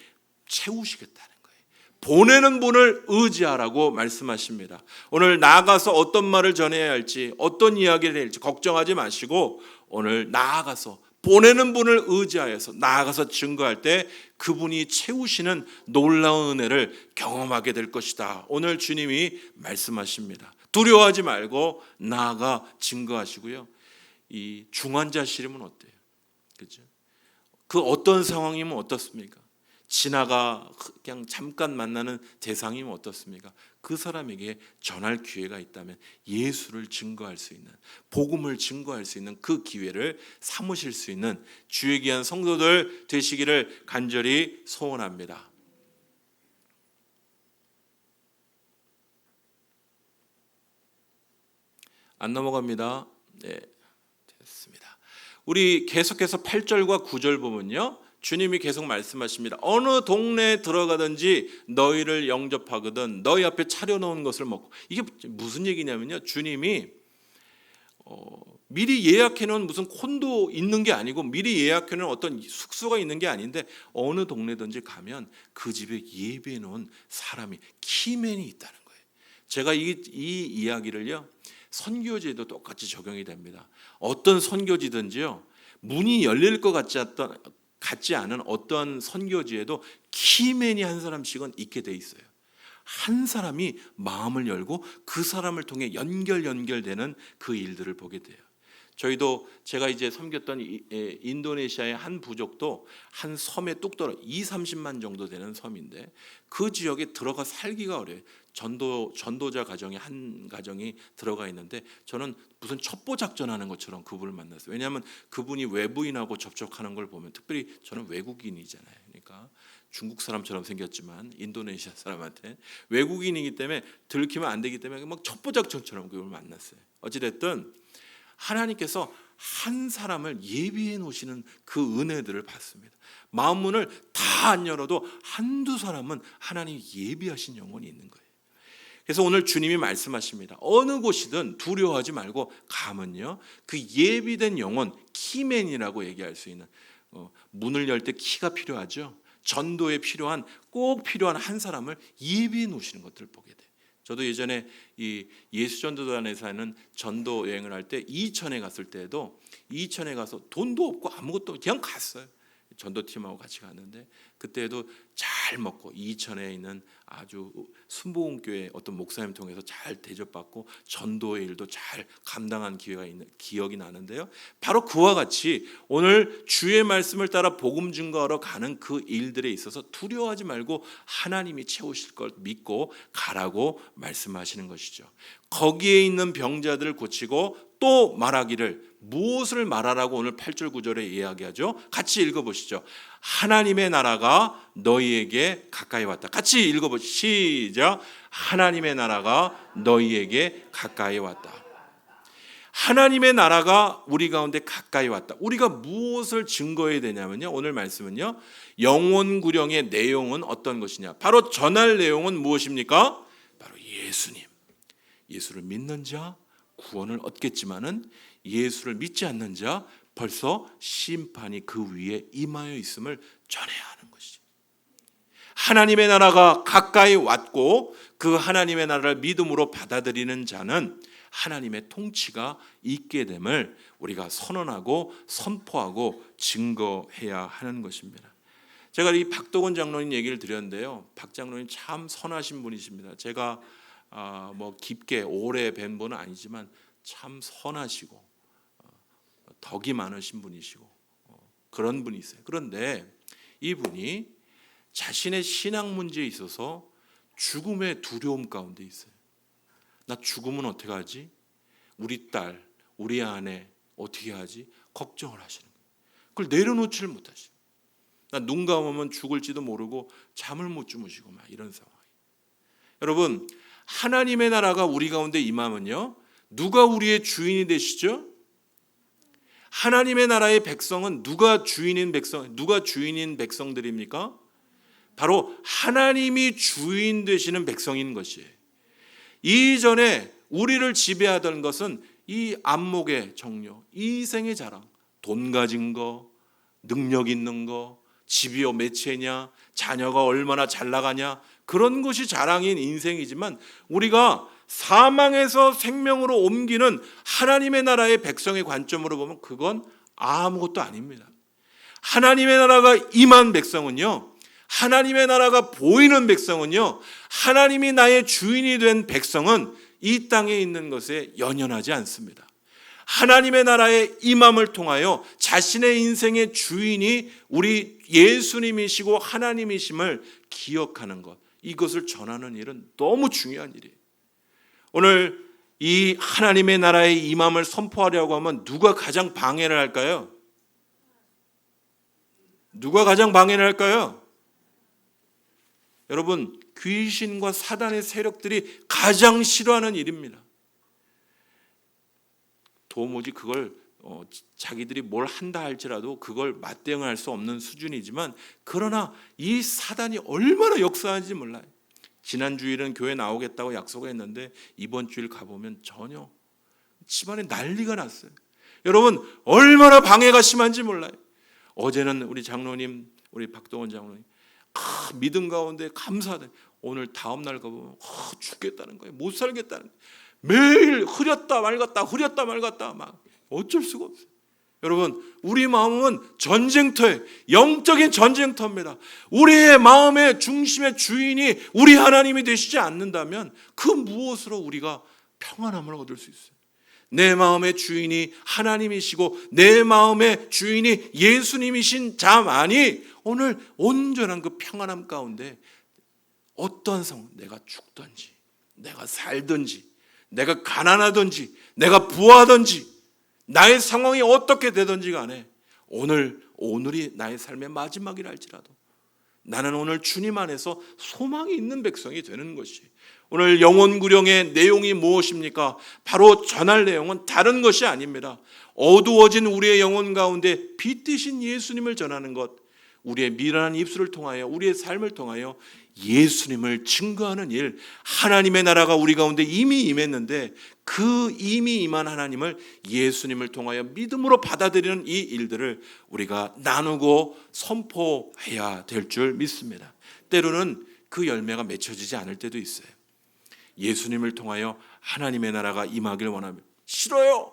채우시겠다는 거예요. 보내는 분을 의지하라고 말씀하십니다. 오늘 나아가서 어떤 말을 전해야 할지, 어떤 이야기를 해야 할지 걱정하지 마시고 오늘 나아가서 보내는 분을 의지하여서 나아가서 증거할 때 그분이 채우시는 놀라운 은혜를 경험하게 될 것이다. 오늘 주님이 말씀하십니다. 두려워하지 말고 나아가 증거하시고요. 이 중환자실이면 어때요? 그렇죠? 그 어떤 상황이면 어떻습니까? 지나가 그냥 잠깐 만나는 대상이면 어떻습니까? 그 사람에게 전할 기회가 있다면 예수를 증거할 수 있는, 복음을 증거할 수 있는 그 기회를 삼으실 수 있는 주의 귀한 성도들 되시기를 간절히 소원합니다. 안 넘어갑니다. 네, 됐습니다. 우리 계속해서 8절과 9절 보면요, 주님이 계속 말씀하십니다. 어느 동네에 들어가든지 너희를 영접하거든 너희 앞에 차려놓은 것을 먹고. 이게 무슨 얘기냐면요, 주님이 미리 예약해놓은 무슨 콘도 있는 게 아니고, 미리 예약해놓은 어떤 숙소가 있는 게 아닌데, 어느 동네든지 가면 그 집에 예비해놓은 사람이, 키맨이 있다는 거예요. 제가 이 이야기를요, 선교지에도 똑같이 적용이 됩니다. 어떤 선교지든지요, 문이 열릴 것 같지 않은 어떤 선교지에도 키맨이 한 사람씩은 있게 돼 있어요. 한 사람이 마음을 열고 그 사람을 통해 연결되는 그 일들을 보게 돼요. 저희도 제가 이제 섬겼던 인도네시아의 한 부족도 한 섬에 뚝 떨어 20-30만 정도 되는 섬인데, 그 지역에 들어가 살기가 어려워요. 전도자 가정이 한 가정이 들어가 있는데, 저는 무슨 첩보 작전하는 것처럼 그분을 만났어요. 왜냐하면 그분이 외부인하고 접촉하는 걸 보면, 특별히 저는 외국인이잖아요. 그러니까 중국 사람처럼 생겼지만 인도네시아 사람한테 외국인이기 때문에 들키면 안 되기 때문에 막 첩보 작전처럼 그걸 만났어요. 어찌됐든 하나님께서 한 사람을 예비해 놓으시는 그 은혜들을 받습니다. 마음문을 다 안 열어도 한두 사람은 하나님이 예비하신 영혼이 있는 거예요. 그래서 오늘 주님이 말씀하십니다. 어느 곳이든 두려워하지 말고 가면요, 그 예비된 영혼, 키맨이라고 얘기할 수 있는, 문을 열 때 키가 필요하죠. 전도에 꼭 필요한 한 사람을 예비해 놓으시는 것들을 보게 돼요. 저도 예전에 이 예수전도단에서 하는 전도 여행을 할 때 이천에 갔을 때도, 이천에 가서 돈도 없고 아무것도 그냥 갔어요. 전도팀하고 같이 갔는데, 그때도 잘 먹고 이천에 있는 아주 순복음교회 어떤 목사님 통해서 잘 대접받고 전도의 일도 잘 감당한 기억이 나는데요. 바로 그와 같이 오늘 주의 말씀을 따라 복음 증거하러 가는 그 일들에 있어서 두려워하지 말고 하나님이 채우실 걸 믿고 가라고 말씀하시는 것이죠. 거기에 있는 병자들을 고치고 또 말하기를, 무엇을 말하라고 오늘 8절 9절에 이야기하죠? 같이 읽어보시죠. 하나님의 나라가 너희에게 가까이 왔다. 같이 읽어보시죠. 시작. 하나님의 나라가 너희에게 가까이 왔다. 하나님의 나라가 우리 가운데 가까이 왔다. 우리가 무엇을 증거해야 되냐면요, 오늘 말씀은요, 영혼구령의 내용은 어떤 것이냐, 바로 전할 내용은 무엇입니까? 바로 예수님. 예수를 믿는 자 구원을 얻겠지만은, 예수를 믿지 않는 자 벌써 심판이 그 위에 임하여 있음을 전해야 하는 것이죠. 하나님의 나라가 가까이 왔고 그 하나님의 나라를 믿음으로 받아들이는 자는 하나님의 통치가 있게 됨을 우리가 선언하고 선포하고 증거해야 하는 것입니다. 제가 이 박도건 장로님 얘기를 드렸는데요, 박 장로님 참 선하신 분이십니다. 제가 뭐 깊게 오래 뵌 분은 아니지만 참 선하시고 덕이 많으신 분이시고 그런 분이 있어요. 그런데 이분이 자신의 신앙 문제에 있어서 죽음의 두려움 가운데 있어요. 나 죽으면 어떻게 하지? 우리 딸, 우리 아내, 어떻게 하지? 걱정을 하시는 거예요. 그걸 내려놓지를 못하시고, 눈 감으면 죽을지도 모르고 잠을 못 주무시고 막 이런 상황. 여러분, 하나님의 나라가 우리 가운데 임하면요, 누가 우리의 주인이 되시죠? 하나님의 나라의 백성은 누가 주인인 백성들입니까? 바로 하나님이 주인 되시는 백성인 것이에요. 이전에 우리를 지배하던 것은 이 안목의 정욕, 이생의 자랑, 돈 가진 거, 능력 있는 거, 집이 몇 채냐, 자녀가 얼마나 잘 나가냐, 그런 것이 자랑인 인생이지만, 우리가 사망에서 생명으로 옮기는 하나님의 나라의 백성의 관점으로 보면 그건 아무것도 아닙니다. 하나님의 나라가 임한 백성은요, 하나님의 나라가 보이는 백성은요, 하나님이 나의 주인이 된 백성은 이 땅에 있는 것에 연연하지 않습니다. 하나님의 나라의 임함을 통하여 자신의 인생의 주인이 우리 예수님이시고 하나님이심을 기억하는 것, 이것을 전하는 일은 너무 중요한 일이에요. 오늘 이 하나님의 나라의 임함을 선포하려고 하면 누가 가장 방해를 할까요? 누가 가장 방해를 할까요? 여러분, 귀신과 사단의 세력들이 가장 싫어하는 일입니다. 도무지 그걸 자기들이 뭘 한다 할지라도 그걸 맞대응할 수 없는 수준이지만, 그러나 이 사단이 얼마나 역사하는지 몰라요. 지난 주일은 교회 나오겠다고 약속했는데 이번 주일 가보면 전혀 집안에 난리가 났어요. 여러분, 얼마나 방해가 심한지 몰라요. 어제는 우리 장로님, 우리 박동원 장로님 믿음 가운데 감사하다. 오늘 다음 날 가보면 죽겠다는 거예요. 못 살겠다는 거예요. 매일 흐렸다 말갔다 막 어쩔 수가 없어요. 여러분, 우리 마음은 전쟁터예요. 영적인 전쟁터입니다. 우리의 마음의 중심의 주인이 우리 하나님이 되시지 않는다면 그 무엇으로 우리가 평안함을 얻을 수 있어요? 내 마음의 주인이 하나님이시고 내 마음의 주인이 예수님이신 자만이 오늘 온전한 그 평안함 가운데 어떤 상황, 내가 죽든지 내가 살든지 내가 가난하든지 내가 부하든지 나의 상황이 어떻게 되든지 간에 오늘이 나의 삶의 마지막이라 할지라도 나는 오늘 주님 안에서 소망이 있는 백성이 되는 것이, 오늘 영혼구령의 내용이 무엇입니까? 바로 전할 내용은 다른 것이 아닙니다. 어두워진 우리의 영혼 가운데 빛 되신 예수님을 전하는 것, 우리의 미련한 입술을 통하여 우리의 삶을 통하여 예수님을 증거하는 일, 하나님의 나라가 우리 가운데 이미 임했는데 그 이미 임한 하나님을 예수님을 통하여 믿음으로 받아들이는 이 일들을 우리가 나누고 선포해야 될 줄 믿습니다. 때로는 그 열매가 맺혀지지 않을 때도 있어요. 예수님을 통하여 하나님의 나라가 임하길 원하면 싫어요,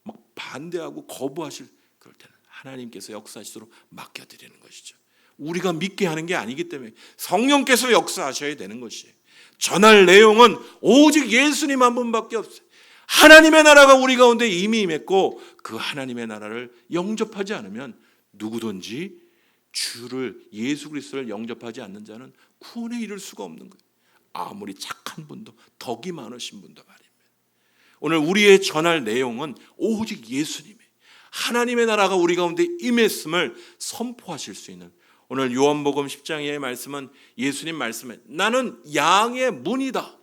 막 반대하고 거부하실, 그럴 때는 하나님께서 역사하시도록 맡겨드리는 것이죠. 우리가 믿게 하는 게 아니기 때문에 성령께서 역사하셔야 되는 것이에요. 전할 내용은 오직 예수님 한 분밖에 없어요. 하나님의 나라가 우리 가운데 이미 임했고 그 하나님의 나라를 영접하지 않으면 누구든지 주를, 예수 그리스도를 영접하지 않는 자는 구원에 이를 수가 없는 거예요. 아무리 착한 분도, 덕이 많으신 분도 말입니다. 오늘 우리의 전할 내용은 오직 예수님의 하나님의 나라가 우리 가운데 임했음을 선포하실 수 있는, 오늘 요한복음 10장의 말씀은 예수님 말씀에 나는 양의 문이다.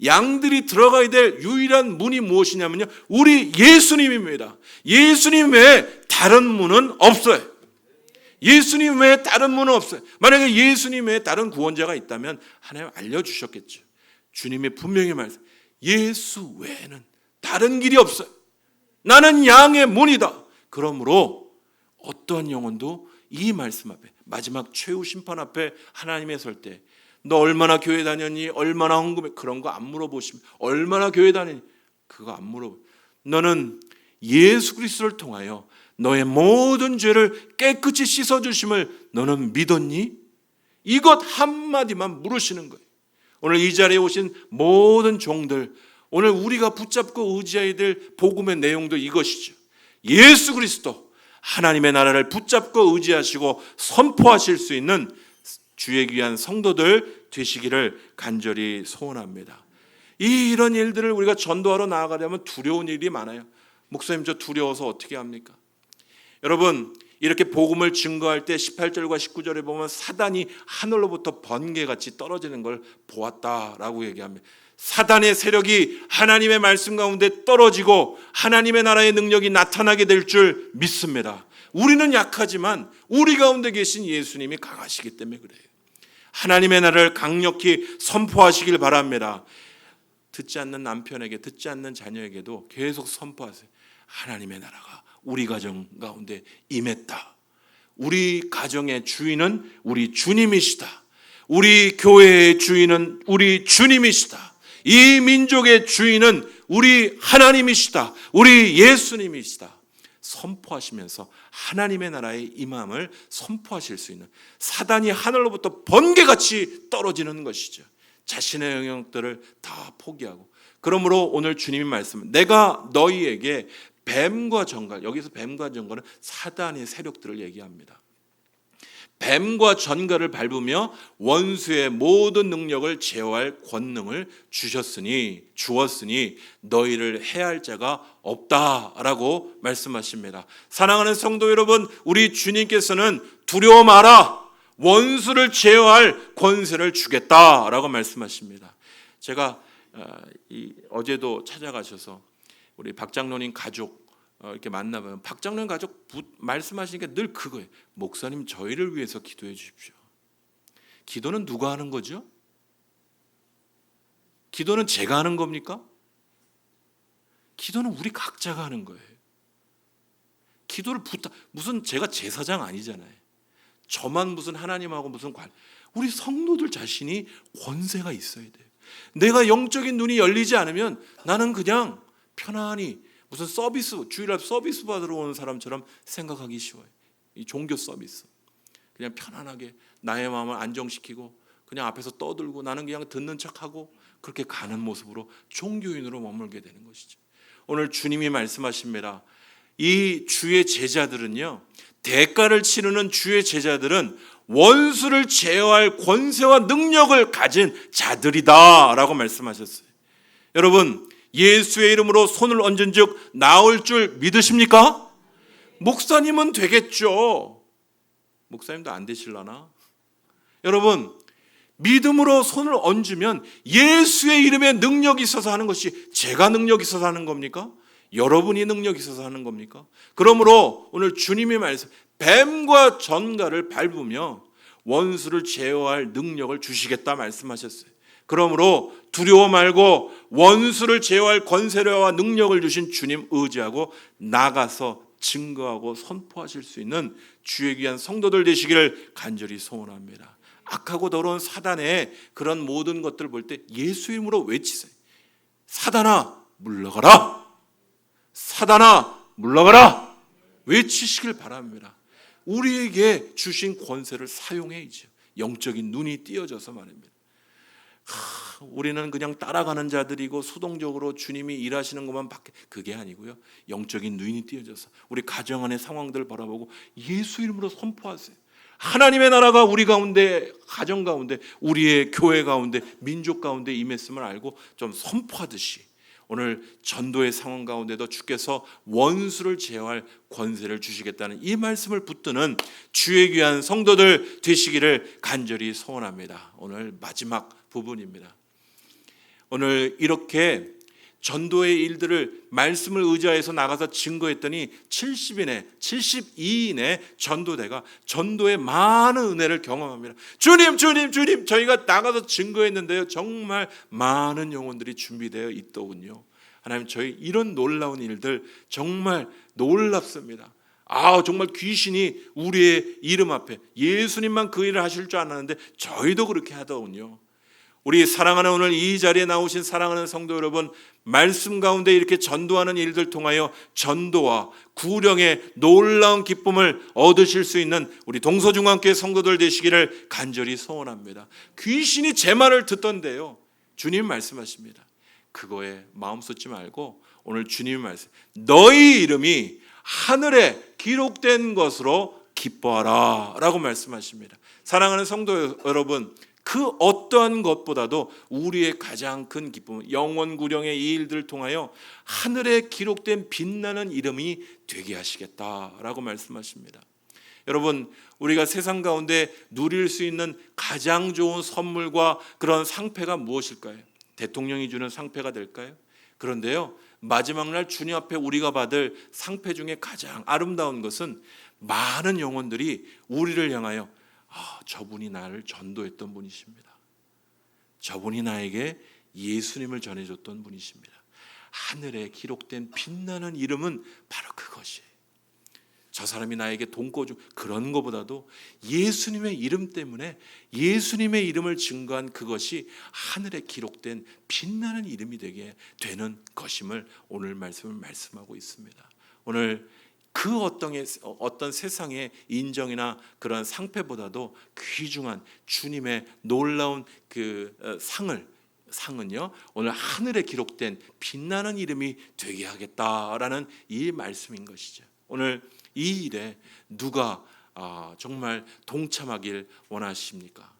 양들이 들어가야 될 유일한 문이 무엇이냐면요, 우리 예수님입니다. 예수님 외에 다른 문은 없어요. 예수님 외에 다른 문은 없어요. 만약에 예수님 외에 다른 구원자가 있다면 하나님 알려주셨겠죠. 주님이 분명히 말씀, 예수 외에는 다른 길이 없어요. 나는 양의 문이다. 그러므로 어떠한 영혼도 이 말씀 앞에, 마지막 최후 심판 앞에 하나님에 설 때 너 얼마나 교회 다녔니? 얼마나 헌금해? 그런 거 안 물어보시면, 얼마나 교회 다녔니? 그거 안 물어보. 너는 예수 그리스도를 통하여 너의 모든 죄를 깨끗이 씻어주심을 너는 믿었니? 이것 한마디만 물으시는 거예요. 오늘 이 자리에 오신 모든 종들, 오늘 우리가 붙잡고 의지해야 될 복음의 내용도 이것이죠. 예수 그리스도, 하나님의 나라를 붙잡고 의지하시고 선포하실 수 있는 주의 귀한 성도들 되시기를 간절히 소원합니다. 이런 일들을 우리가 전도하러 나아가려면 두려운 일이 많아요. 목사님 저 두려워서 어떻게 합니까? 여러분 이렇게 복음을 증거할 때 18절과 19절에 보면 사단이 하늘로부터 번개같이 떨어지는 걸 보았다라고 얘기합니다. 사단의 세력이 하나님의 말씀 가운데 떨어지고 하나님의 나라의 능력이 나타나게 될 줄 믿습니다. 우리는 약하지만 우리 가운데 계신 예수님이 강하시기 때문에 그래요. 하나님의 나라를 강력히 선포하시길 바랍니다. 듣지 않는 남편에게, 듣지 않는 자녀에게도 계속 선포하세요. 하나님의 나라가 우리 가정 가운데 임했다. 우리 가정의 주인은 우리 주님이시다. 우리 교회의 주인은 우리 주님이시다. 이 민족의 주인은 우리 하나님이시다. 우리 예수님이시다. 선포하시면서 하나님의 나라의 임함을 선포하실 수 있는, 사단이 하늘로부터 번개같이 떨어지는 것이죠. 자신의 영역들을 다 포기하고. 그러므로 오늘 주님이 말씀은 내가 너희에게 뱀과 전갈, 여기서 뱀과 전갈은 사단의 세력들을 얘기합니다. 뱀과 전갈을 밟으며 원수의 모든 능력을 제어할 권능을 주었으니 너희를 해할 자가 없다라고 말씀하십니다. 사랑하는 성도 여러분, 우리 주님께서는 두려워 마라, 원수를 제어할 권세를 주겠다라고 말씀하십니다. 제가 어제도 찾아가셔서 우리 박 장로님 가족 이렇게 만나면 박 장로님 가족 말씀하시니까 늘 그거예요. 목사님 저희를 위해서 기도해 주십시오. 기도는 누가 하는 거죠? 기도는 제가 하는 겁니까? 기도는 우리 각자가 하는 거예요. 기도를 무슨 제가 제사장 아니잖아요. 저만 무슨 하나님하고 무슨 우리 성도들 자신이 권세가 있어야 돼요. 내가 영적인 눈이 열리지 않으면 나는 그냥 편안히 무슨 서비스, 주일날 서비스 받으러 오는 사람처럼 생각하기 쉬워요. 이 종교 서비스. 그냥 편안하게 나의 마음을 안정시키고 그냥 앞에서 떠들고 나는 그냥 듣는 척하고 그렇게 가는 모습으로 종교인으로 머물게 되는 것이죠. 오늘 주님이 말씀하십니다. 이 주의 제자들은요, 대가를 치르는 주의 제자들은 원수를 제어할 권세와 능력을 가진 자들이다 라고 말씀하셨어요. 여러분, 예수의 이름으로 손을 얹은 즉 나을 줄 믿으십니까? 목사님은 되겠죠. 목사님도 안 되실라나? 여러분, 믿음으로 손을 얹으면 예수의 이름에 능력이 있어서 하는 것이 제가 능력이 있어서 하는 겁니까? 여러분이 능력이 있어서 하는 겁니까? 그러므로 오늘 주님의 말씀, 뱀과 전갈을 밟으며 원수를 제어할 능력을 주시겠다 말씀하셨어요. 그러므로 두려워 말고 원수를 제어할 권세와 능력을 주신 주님 의지하고 나가서 증거하고 선포하실 수 있는 주의 귀한 성도들 되시기를 간절히 소원합니다. 악하고 더러운 사단의 그런 모든 것들을 볼 때 예수 이름으로 외치세요. 사단아 물러가라. 사단아 물러가라. 외치시길 바랍니다. 우리에게 주신 권세를 사용해야죠. 영적인 눈이 띄어져서 말입니다. 우리는 그냥 따라가는 자들이고 수동적으로 주님이 일하시는 것만 밖에, 그게 아니고요. 영적인 눈이 띄어져서 우리 가정 안의 상황들을 바라보고 예수 이름으로 선포하세요. 하나님의 나라가 우리 가운데, 가정 가운데, 우리의 교회 가운데, 민족 가운데 임했음을 알고 좀 선포하듯이 오늘 전도의 상황 가운데도 주께서 원수를 제어할 권세를 주시겠다는 이 말씀을 붙드는 주의 귀한 성도들 되시기를 간절히 소원합니다. 오늘 마지막 부분입니다. 오늘 이렇게 전도의 일들을 말씀을 의지해서 나가서 증거했더니 72인의 전도대가 전도의 많은 은혜를 경험합니다. 주님 저희가 나가서 증거했는데요, 정말 많은 영혼들이 준비되어 있더군요. 하나님, 저희 이런 놀라운 일들 정말 놀랍습니다. 정말 귀신이 우리의 이름 앞에, 예수님만 그 일을 하실 줄 알았는데 저희도 그렇게 하더군요. 우리 사랑하는 오늘 이 자리에 나오신 사랑하는 성도 여러분, 말씀 가운데 이렇게 전도하는 일들 통하여 전도와 구령의 놀라운 기쁨을 얻으실 수 있는 우리 동서중앙교회 성도들 되시기를 간절히 소원합니다. 귀신이 제 말을 듣던데요, 주님 말씀하십니다. 그거에 마음 쏟지 말고 오늘 주님의 말씀, 너희 이름이 하늘에 기록된 것으로 기뻐하라 라고 말씀하십니다. 사랑하는 성도 여러분, 그 어떠한 것보다도 우리의 가장 큰 기쁨은 영원구령의 이 일들을 통하여 하늘에 기록된 빛나는 이름이 되게 하시겠다라고 말씀하십니다. 여러분, 우리가 세상 가운데 누릴 수 있는 가장 좋은 선물과 그런 상패가 무엇일까요? 대통령이 주는 상패가 될까요? 그런데요, 마지막 날 주님 앞에 우리가 받을 상패 중에 가장 아름다운 것은 많은 영혼들이 우리를 향하여 저분이 나를 전도했던 분이십니다. 저분이 나에게 예수님을 전해줬던 분이십니다. 하늘에 기록된 빛나는 이름은 바로 그것이에요. 저 사람이 나에게 돈 꿔준 그런 것보다도 예수님의 이름 때문에 예수님의 이름을 증거한 그것이 하늘에 기록된 빛나는 이름이 되게 되는 것임을 오늘 말씀을 말씀하고 있습니다. 오늘 그 어떤 세상의 인정이나 그런 상패보다도 귀중한 주님의 놀라운 그 상은요, 오늘 하늘에 기록된 빛나는 이름이 되게 하겠다라는 이 말씀인 것이죠. 오늘 이 일에 누가 정말 동참하길 원하십니까?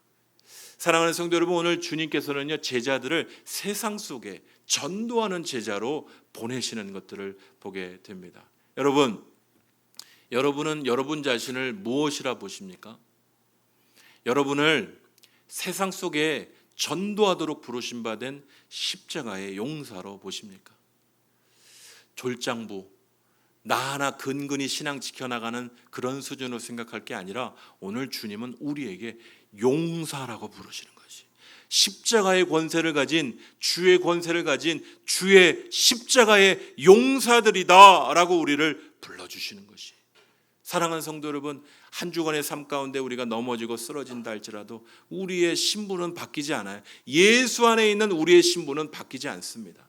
사랑하는 성도 여러분, 오늘 주님께서는요, 제자들을 세상 속에 전도하는 제자로 보내시는 것들을 보게 됩니다. 여러분은 여러분 자신을 무엇이라 보십니까? 여러분을 세상 속에 전도하도록 부르신 바 된 십자가의 용사로 보십니까? 졸장부 나 하나 근근히 신앙 지켜나가는 그런 수준으로 생각할 게 아니라 오늘 주님은 우리에게 용사라고 부르시는 것이, 십자가의 권세를 가진 주의 권세를 가진 주의 십자가의 용사들이다 라고 우리를 불러주시는 것이. 사랑하는 성도 여러분, 한 주간의 삶 가운데 우리가 넘어지고 쓰러진다 할지라도 우리의 신분은 바뀌지 않아요. 예수 안에 있는 우리의 신분은 바뀌지 않습니다.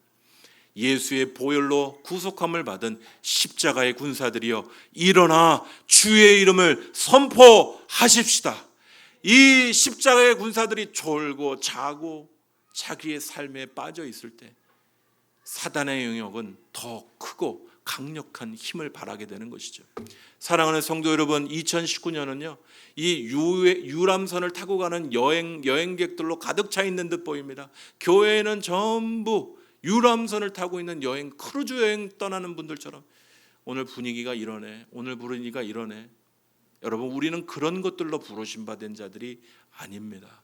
예수의 보혈로 구속함을 받은 십자가의 군사들이여, 일어나 주의 이름을 선포하십시다. 이 십자가의 군사들이 졸고 자고 자기의 삶에 빠져 있을 때 사단의 영역은 더 크고 강력한 힘을 발하게 되는 것이죠. 사랑하는 성도 여러분, 2019년은요 이 유람선을 타고 가는 여행객들로 가득 차 있는 듯 보입니다. 교회에는 전부 유람선을 타고 있는 여행, 크루즈 여행 떠나는 분들처럼 오늘 분위기가 이러네, 오늘 분위기가 이러네. 여러분, 우리는 그런 것들로 부르심 받은 자들이 아닙니다.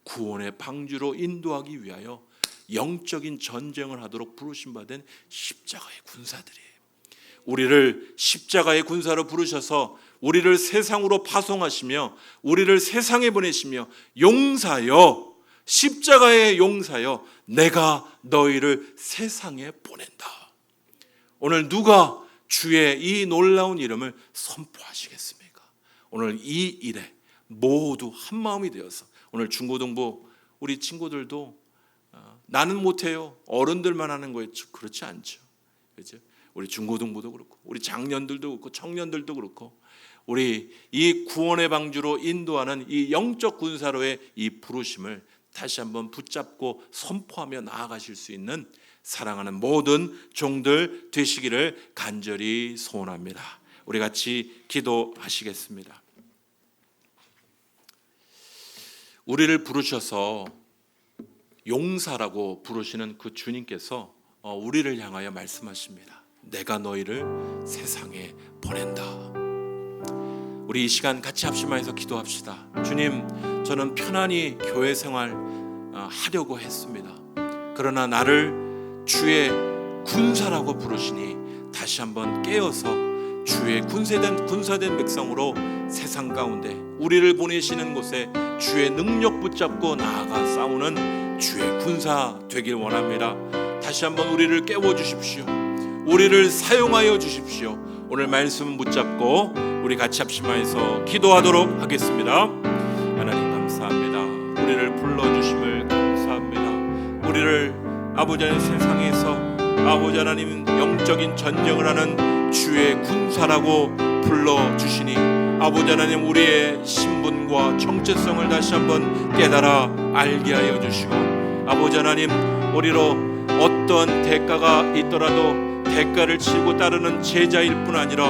구원의 방주로 인도하기 위하여 영적인 전쟁을 하도록 부르심 받은 십자가의 군사들이에요. 우리를 십자가의 군사로 부르셔서 우리를 세상으로 파송하시며 우리를 세상에 보내시며 용사여, 십자가의 용사여, 내가 너희를 세상에 보낸다. 오늘 누가 주의 이 놀라운 이름을 선포하시겠습니까? 오늘 이 일에 모두 한 마음이 되어서, 오늘 중고등부 우리 친구들도 나는 못해요, 어른들만 하는 거예요. 그렇지 않죠. 그렇죠? 우리 중고등부도 그렇고 우리 장년들도 그렇고 청년들도 그렇고 우리 이 구원의 방주로 인도하는 이 영적 군사로의 이 부르심을 다시 한번 붙잡고 선포하며 나아가실 수 있는 사랑하는 모든 종들 되시기를 간절히 소원합니다. 우리 같이 기도하시겠습니다. 우리를 부르셔서 용사라고 부르시는 그 주님께서 우리를 향하여 말씀하십니다. 내가 너희를 세상에 보낸다. 우리 이 시간 같이 합심하여서 기도합시다. 주님, 저는 편안히 교회 생활 하려고 했습니다. 그러나 나를 주의 군사라고 부르시니 다시 한번 깨어서 주의 군사된 백성으로 세상 가운데 우리를 보내시는 곳에 주의 능력 붙잡고 나아가 싸우는 주의 군사 되길 원합니다. 다시 한번 우리를 깨워주십시오. 우리를 사용하여 주십시오. 오늘 말씀 붙잡고 우리 같이 합심하여서 기도하도록 하겠습니다. 하나님 감사합니다. 우리를 불러주심을 감사합니다. 우리를 아버지 하나님 세상에서 아버지 하나님 영적인 전쟁을 하는 주의 군사라고 불러주시니 아버지 하나님 우리의 신분과 정체성을 다시 한번 깨달아 알게 하여 주시고 아버지 하나님 우리로 어떤 대가가 있더라도 대가를 치르고 따르는 제자일 뿐 아니라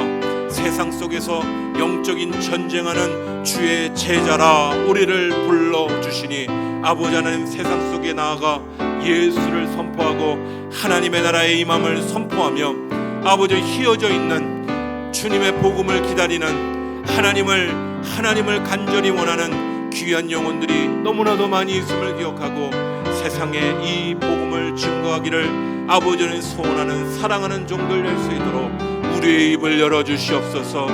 세상 속에서 영적인 전쟁하는 주의 제자라 우리를 불러주시옵소서. 주시니 아버지 하나님 세상 속에 나아가 예수를 선포하고 하나님의 나라의 임함을 선포하며 아버지 휘어져 있는 주님의 복음을 기다리는 하나님을 간절히 원하는 귀한 영혼들이 너무나도 많이 있음을 기억하고 세상에 이 복음을 증거하기를 아버지는 소원하는 사랑하는 종들 될 수 있도록 우리의 입을 열어주시옵소서.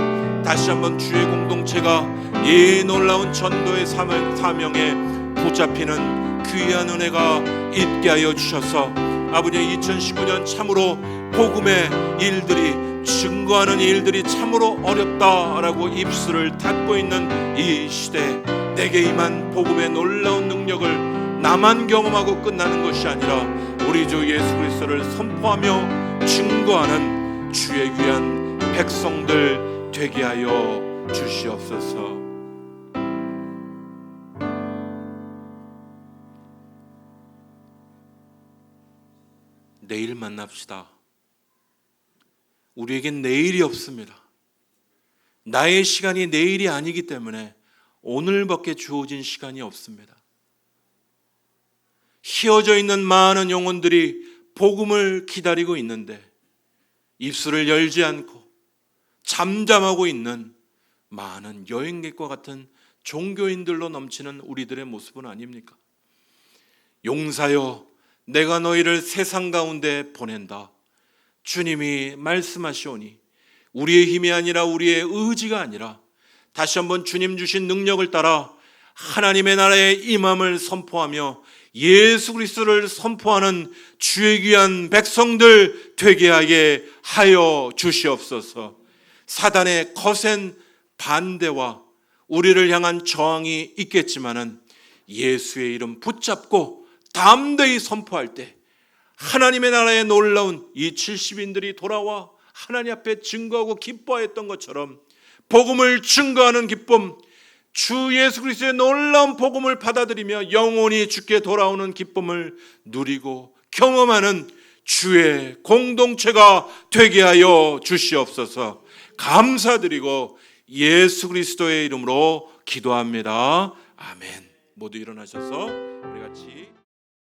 다시 한번 주의 공동체가 이 놀라운 전도의 사명에 붙잡히는 귀한 은혜가 있게 하여 주셔서 아버지 2019년 참으로 복음의 일들이 증거하는 일들이 참으로 어렵다라고 입술을 닫고 있는 이 시대 내게 임한 복음의 놀라운 능력을 나만 경험하고 끝나는 것이 아니라 우리 주 예수 그리스도를 선포하며 증거하는 주의 귀한 백성들 되게 하여 주시옵소서. 내일 만납시다. 우리에겐 내일이 없습니다. 나의 시간이 내일이 아니기 때문에 오늘밖에 주어진 시간이 없습니다. 휘어져 있는 많은 영혼들이 복음을 기다리고 있는데 입술을 열지 않고 잠잠하고 있는 많은 여행객과 같은 종교인들로 넘치는 우리들의 모습은 아닙니까? 용사여, 내가 너희를 세상 가운데 보낸다. 주님이 말씀하시오니 우리의 힘이 아니라 우리의 의지가 아니라 다시 한번 주님 주신 능력을 따라 하나님의 나라의 임함을 선포하며 예수 그리스도를 선포하는 주의 귀한 백성들 되게 하여 주시옵소서. 사단의 거센 반대와 우리를 향한 저항이 있겠지만은 예수의 이름 붙잡고 담대히 선포할 때 하나님의 나라의 놀라운 이 70인들이 돌아와 하나님 앞에 증거하고 기뻐했던 것처럼 복음을 증거하는 기쁨, 주 예수 그리스도의 놀라운 복음을 받아들이며 영원히 주께 돌아오는 기쁨을 누리고 경험하는 주의 공동체가 되게 하여 주시옵소서. 감사드리고 예수 그리스도의 이름으로 기도합니다. 아멘. 모두 일어나셔서 우리 같이